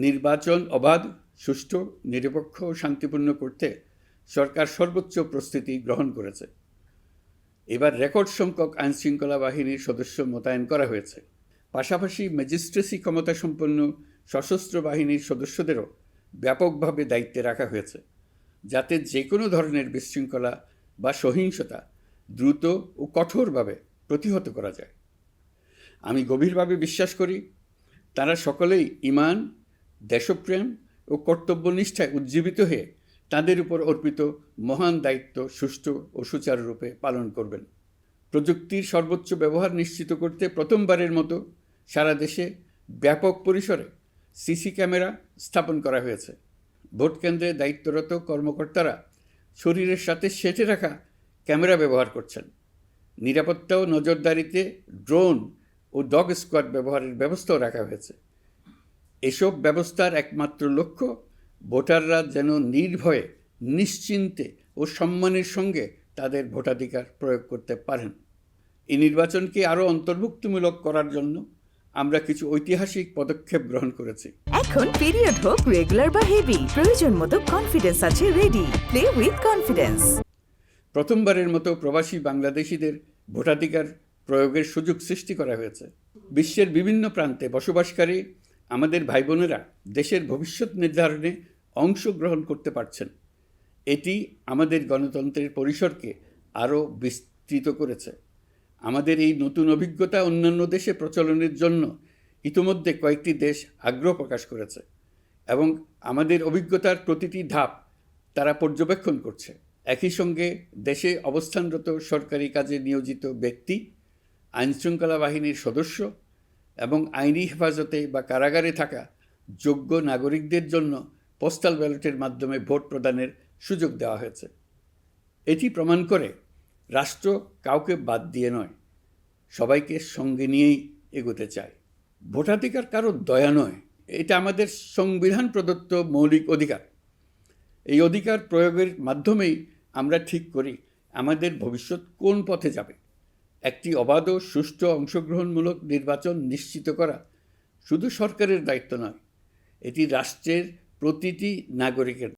নির্বাচন অবাধ, সুষ্ঠু, নিরপেক্ষ ও শান্তিপূর্ণ করতে সরকার সর্বোচ্চ প্রস্তুতি গ্রহণ করেছে। এবার রেকর্ড সংখ্যক আইনশৃঙ্খলা বাহিনীর সদস্য মোতায়েন করা হয়েছে। পাশাপাশি ম্যাজিস্ট্রেসি ক্ষমতাসম্পন্ন সশস্ত্র বাহিনীর সদস্যদেরও ব্যাপকভাবে দায়িত্বে রাখা হয়েছে, যাতে যে কোনো ধরনের বিশৃঙ্খলা বা সহিংসতা দ্রুত ও কঠোরভাবে প্রতিহত করা যায়। আমি গভীরভাবে বিশ্বাস করি তারা সকলেই ঈমান, দেশপ্রেম ও কর্তব্যনিষ্ঠায় উজ্জীবিত হয়ে তাদের উপর অর্পিত মহান দায়িত্ব সুষ্ঠু ও সুচারুরূপে পালন করবেন। প্রযুক্তির সর্বোচ্চ ব্যবহার নিশ্চিত করতে প্রথমবারের মতো সারা দেশে ব্যাপক পরিসরে সিসি ক্যামেরা স্থাপন করা হয়েছে। ভোট কেন্দ্রে দায়িত্বরত কর্মকর্তারা শরীরের সাথে সেঁটে রাখা ক্যামেরা ব্যবহার করছেন। নিরাপত্তা ও নজরদারিতে ড্রোন ও ডগ স্কোয়াড ব্যবহারের ব্যবস্থাও রাখা হয়েছে। এসব ব্যবস্থার একমাত্র লক্ষ্য ভোটাররা যেন নির্ভয়ে, নিশ্চিন্তে ও সম্মানের সঙ্গে তাদের ভোটাধিকার প্রয়োগ করতে পারেন। এই নির্বাচনকে আরও অন্তর্ভুক্তিমূলক করার জন্য আমরা কিছু ঐতিহাসিক পদক্ষেপ গ্রহণ করেছি। এখন পিরিয়ড হোক রেগুলার বা হেভি, প্রয়োজন মতো কনফিডেন্স আছে রেডি। Play with confidence. প্রথমবারের মতো প্রবাসী বাংলাদেশিদের ভোটাধিকার প্রয়োগের সুযোগ সৃষ্টি করা হয়েছে। বিশ্বের বিভিন্ন প্রান্তে বসবাসকারী আমাদের ভাই বোনেরা দেশের ভবিষ্যৎ নির্ধারণে অংশগ্রহণ করতে পারছেন। এটি আমাদের গণতন্ত্রের পরিসরকে আরও বিস্তৃত করেছে। আমাদের এই নতুন অভিজ্ঞতা অন্যান্য দেশে প্রচলনের জন্য ইতোমধ্যে কয়েকটি দেশ আগ্রহ প্রকাশ করেছে এবং আমাদের অভিজ্ঞতার প্রতিটি ধাপ তারা পর্যবেক্ষণ করছে। একই সঙ্গে দেশে অবস্থানরত সরকারি কাজে নিয়োজিত ব্যক্তি, আইনশৃঙ্খলা বাহিনীর সদস্য এবং আইনি হেফাজতে বা কারাগারে থাকা যোগ্য নাগরিকদের জন্য পোস্টাল ব্যালটের মাধ্যমে ভোট প্রদানের সুযোগ দেওয়া হয়েছে। এটি প্রমাণ করে রাষ্ট্র কাউকে বাদ দিয়ে নয়, সবাইকে সঙ্গে নিয়েই এগোতে চায়। ভোটাধিকার কারো দয়া নয়, এটা আমাদের সংবিধান প্রদত্ত মৌলিক অধিকার। এই অধিকার প্রয়োগের মাধ্যমেই আমরা ঠিক করি আমাদের ভবিষ্যৎ কোন পথে যাবে। একটি অবাধ ও সুষ্ঠু অংশগ্রহণমূলক নির্বাচন নিশ্চিত করা শুধু সরকারের দায়িত্ব নয়, এটি রাষ্ট্রের প্রতিটি নাগরিকের